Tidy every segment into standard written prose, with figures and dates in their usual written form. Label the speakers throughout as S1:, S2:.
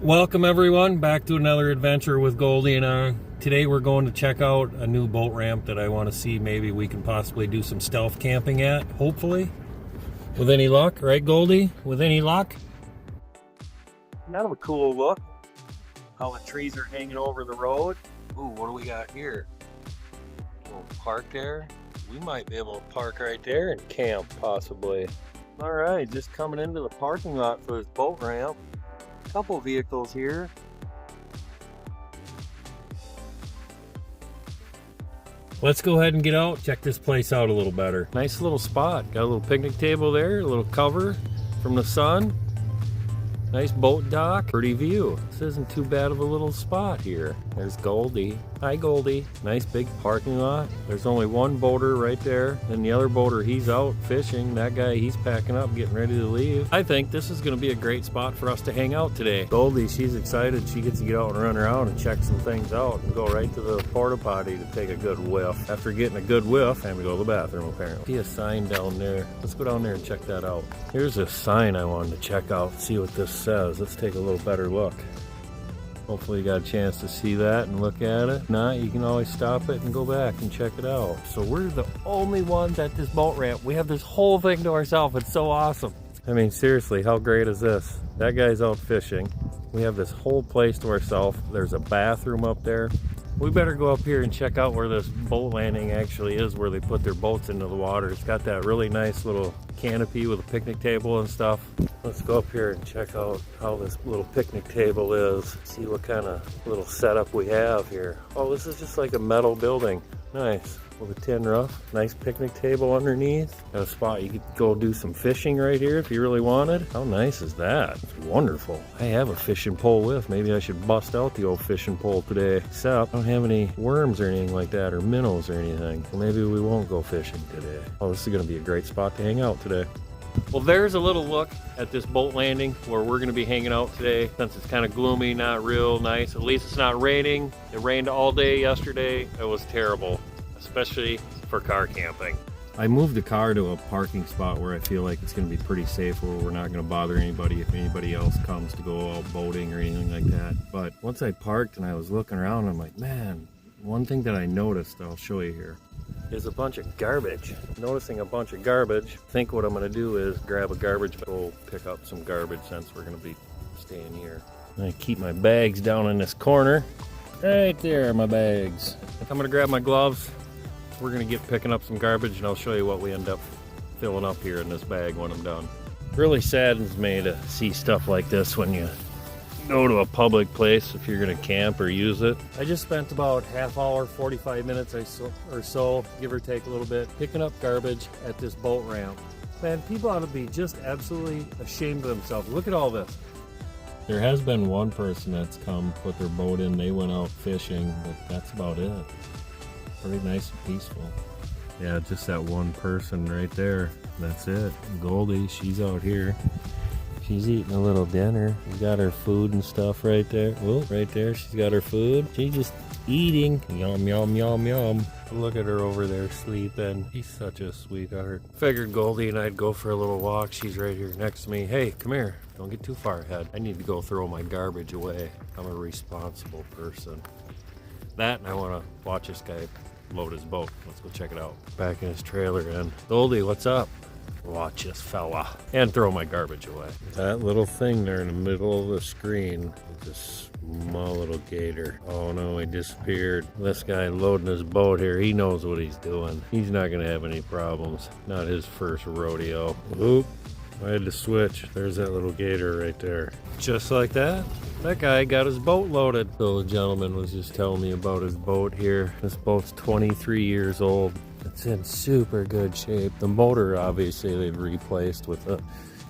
S1: Welcome everyone back to another adventure with Goldie and I. Today we're going to check out a new boat ramp that I want to see maybe we can possibly do some stealth camping at, hopefully. With any luck, right Goldie? With any luck? Kind of a cool look. How the trees are hanging over the road. Ooh, what do we got here? A little park there. We might be able to park right there and camp possibly. Alright, just coming into the parking lot for this boat ramp. Couple vehicles here. Let's go ahead and get out, check this place out a little better. Nice little spot. Got a little picnic table there, a little cover from the sun. Nice boat dock, pretty view. This isn't too bad of a little spot here. There's Goldie. Hi Goldie. Nice big parking lot. There's only one boater right there, and the other boater, he's out fishing. That guy, he's packing up, getting ready to leave. I think this is gonna be a great spot for us to hang out today. Goldie, she's excited. She gets to get out and run around and check some things out and go right to the porta potty to take a good whiff. After getting a good whiff, time to go to the bathroom apparently. See a sign down there. Let's go down there and check that out. Here's a sign I wanted to check out, see what this says. Let's take a little better look. Hopefully you got a chance to see that and look at it. If not, you can always stop it and go back and check it out. So we're the only ones at this boat ramp. We have this whole thing to ourselves. It's so awesome. I mean, seriously, how great is this? That guy's out fishing. We have this whole place to ourselves. There's a bathroom up there. We better go up here and check out where this boat landing actually is, where they put their boats into the water. It's got that really nice little canopy with a picnic table and stuff. Let's go up here and check out how this little picnic table is. See what kind of little setup we have here. Oh, this is just like a metal building. Nice. With a tin roof. Nice picnic table underneath. Got a spot you could go do some fishing right here if you really wanted. How nice is that? It's wonderful. I have a fishing pole with. Maybe I should bust out the old fishing pole today. Except I don't have any worms or anything like that, or minnows or anything. So maybe we won't go fishing today. Oh, this is going to be a great spot to hang out today. Well, there's a little look at this boat landing where we're going to be hanging out today. Since it's kind of gloomy, not real nice. At least it's not raining. It rained all day yesterday. It was terrible, especially for car camping. I moved the car to a parking spot where I feel like it's going to be pretty safe, where we're not going to bother anybody if anybody else comes to go out boating or anything like that. But once I parked and I was looking around, I'm like, man, one thing that I noticed, I'll show you here, is a bunch of garbage. Noticing a bunch of garbage. I think what I'm going to do is grab a garbage, go pick up some garbage since we're going to be staying here. I keep my bags down in this corner. Right there, my bags. I'm going to grab my gloves. We're going to get picking up some garbage, and I'll show you what we end up filling up here in this bag when I'm done. Really saddens me to see stuff like this when you go to a public place if you're going to camp or use it. I just spent about half hour, 45 minutes or so, give or take a little bit, picking up garbage at this boat ramp. Man, people ought to be just absolutely ashamed of themselves. Look at all this. There has been one person that's come, put their boat in, they went out fishing, but that's about it. Pretty nice and peaceful. Yeah, just that one person right there. That's it. Goldie, she's out here. She's eating a little dinner. She's got her food and stuff right there. Well, right there, she's got her food. She's just eating. Yum, yum, yum, yum. Look at her over there sleeping. She's such a sweetheart. Figured Goldie and I'd go for a little walk. She's right here next to me. Hey, come here. Don't get too far ahead. I need to go throw my garbage away. I'm a responsible person. That, and I want to watch this guy load his boat. Let's go check it out. Back in his trailer, and Goldie, what's up? Watch this fella. And throw my garbage away. That little thing there in the middle of the screen is a small little gator. Oh no, he disappeared. This guy loading his boat here, he knows what he's doing. He's not gonna have any problems. Not his first rodeo. Oop, I had to switch. There's that little gator right there. Just like that, that guy got his boat loaded. So the gentleman was just telling me about his boat here. This boat's 23 years old. It's in super good shape. The motor, obviously, they've replaced with a,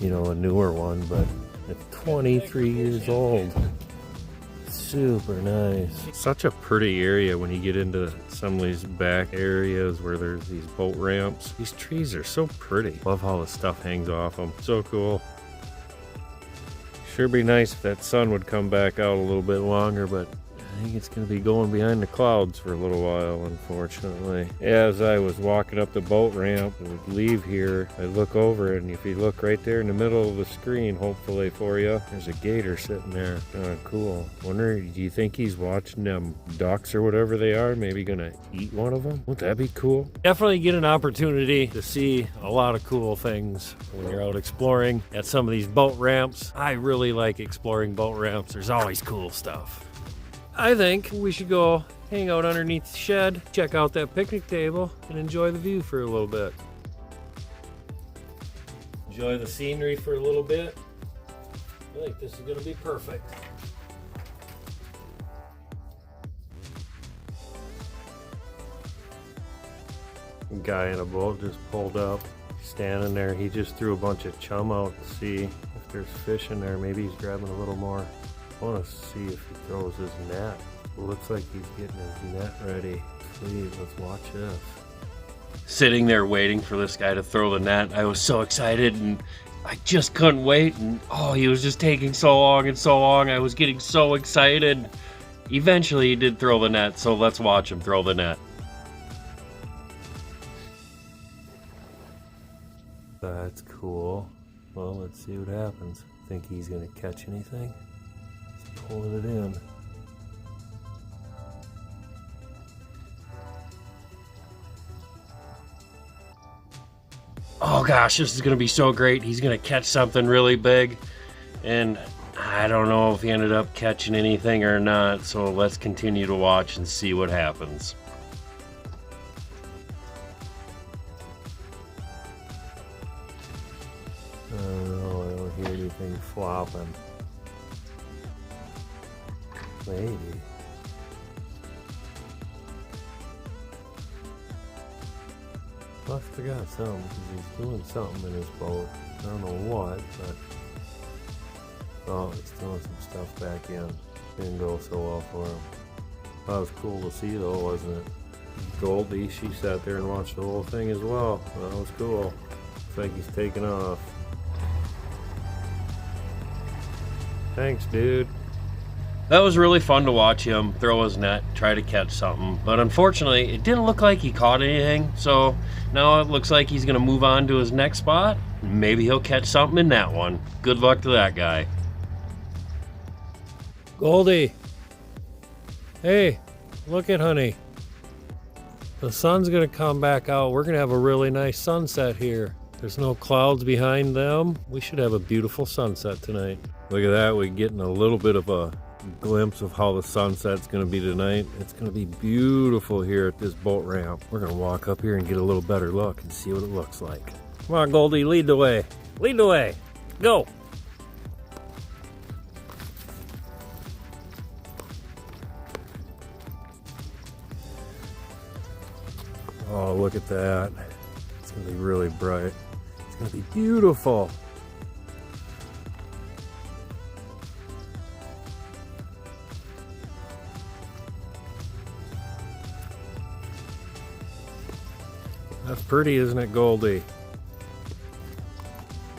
S1: a newer one, but it's 23 years old. Super nice. Such a pretty area when you get into some of these back areas where there's these boat ramps. These trees are so pretty. Love how the stuff hangs off them. So cool. Sure be nice if that sun would come back out a little bit longer, but I think it's going to be going behind the clouds for a little while, unfortunately. As I was walking up the boat ramp and would leave here, I look over, and if you look right there in the middle of the screen, hopefully for you, there's a gator sitting there. Cool. Wonder, do you think he's watching them ducks or whatever they are? Maybe going to eat one of them? Wouldn't that be cool? Definitely get an opportunity to see a lot of cool things when you're out exploring at some of these boat ramps. I really like exploring boat ramps. There's always cool stuff. I think we should go hang out underneath the shed, check out that picnic table, and enjoy the view for a little bit. Enjoy the scenery for a little bit. I think this is going to be perfect. A guy in a boat just pulled up, standing there. He just threw a bunch of chum out to see if there's fish in there. Maybe he's grabbing a little more. I want to see if he throws his net. It looks like he's getting his net ready. Sweet, let's watch this. Sitting there waiting for this guy to throw the net. I was so excited and I just couldn't wait. And oh, he was just taking so long and so long. I was getting so excited. Eventually he did throw the net, so let's watch him throw the net. That's cool. Well, let's see what happens. Think he's gonna catch anything? Pulling it in. Oh gosh, this is gonna be so great. He's gonna catch something really big, and I don't know if he ended up catching anything or not, so let's continue to watch and see what happens. I don't know, I don't hear anything flopping. Maybe. Must have got something because he's doing something in his boat. I don't know what, but oh, he's doing some stuff back in. Didn't go so well for him. That was cool to see though, wasn't it? Goldie, she sat there and watched the whole thing as well. That was cool. Looks like he's taking off. Thanks, dude. That was really fun to watch him throw his net, try to catch something. But unfortunately, it didn't look like he caught anything. So now it looks like he's going to move on to his next spot. Maybe he'll catch something in that one. Good luck to that guy. Goldie. Hey, look at honey. The sun's going to come back out. We're going to have a really nice sunset here. There's no clouds behind them. We should have a beautiful sunset tonight. Look at that. We're getting a little bit of a glimpse of how the sunset's going to be tonight. It's going to be beautiful here at this boat ramp. We're going to walk up here and get a little better look and see what it looks like. Come on, Goldie, lead the way. Lead the way. Go. Oh, look at that. It's going to be really bright. It's going to be beautiful. That's pretty, isn't it, Goldie?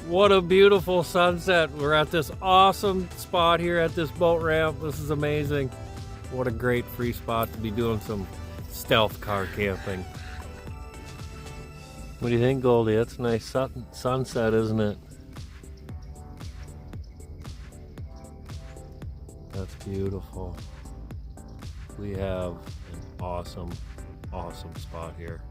S1: What a beautiful sunset. We're at this awesome spot here at this boat ramp. This is amazing. What a great free spot to be doing some stealth car camping. What do you think, Goldie? That's a nice sunset, isn't it? That's beautiful. We have an awesome spot here.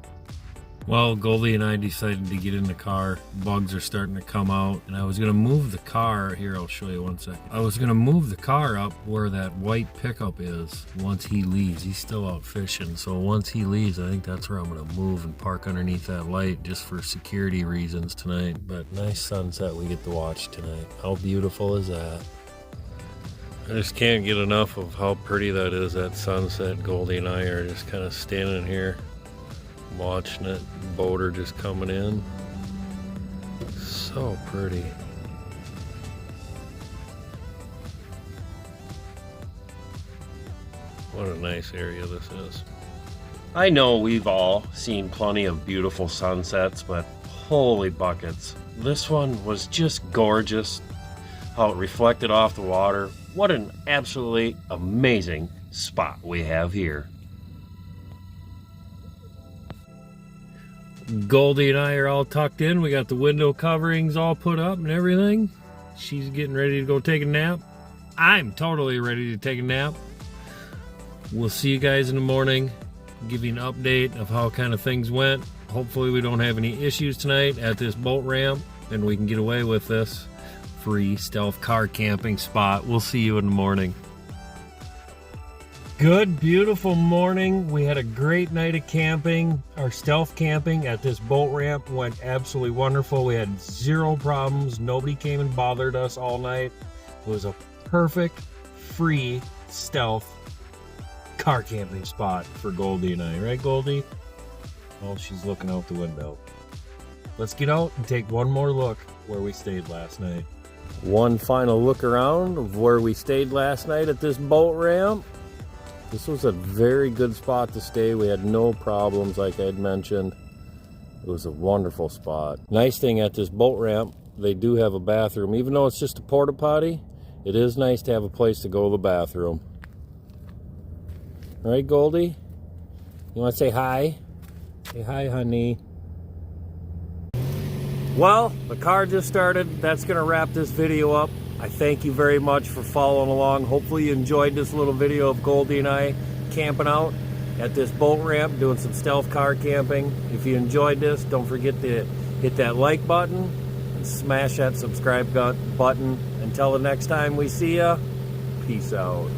S1: Well, Goldie and I decided to get in the car. Bugs are starting to come out, and I was going to move the car. Here, I'll show you one second. I was going to move the car up where that white pickup is once he leaves. He's still out fishing, so once he leaves, I think that's where I'm going to move and park underneath that light just for security reasons tonight. But nice sunset we get to watch tonight. How beautiful is that? I just can't get enough of how pretty that is, that sunset. Goldie and I are just kind of standing here watching it. Boater just coming in. So pretty. What a nice area this is. I know we've all seen plenty of beautiful sunsets, but holy buckets. This one was just gorgeous. How it reflected off the water. What an absolutely amazing spot we have here. Goldie and I are all tucked in. We got the window coverings all put up and everything. She's getting ready to go take a nap. I'm totally ready to take a nap. We'll see you guys in the morning. Give you an update of how kind of things went. Hopefully we don't have any issues tonight at this boat ramp and we can get away with this free stealth car camping spot. We'll see you in the morning. Good, beautiful morning. We had a great night of camping. Our stealth camping at this boat ramp went absolutely wonderful. We had zero problems. Nobody came and bothered us all night. It was a perfect, free, stealth car camping spot for Goldie and I. Right, Goldie? Oh, she's looking out the window. Let's get out and take one more look where we stayed last night. One final look around of where we stayed last night at this boat ramp. This was a very good spot to stay. We had no problems like I had mentioned. It was a wonderful spot. Nice thing at this boat ramp, they do have a bathroom. Even though it's just a porta potty, it is nice to have a place to go to the bathroom. All right, Goldie? You want to say hi? Say hi, honey. Well, the car just started. That's going to wrap this video up. I thank you very much for following along. Hopefully you enjoyed this little video of Goldie and I camping out at this boat ramp, doing some stealth car camping. If you enjoyed this, don't forget to hit that like button and smash that subscribe button. Until the next time we see ya, peace out.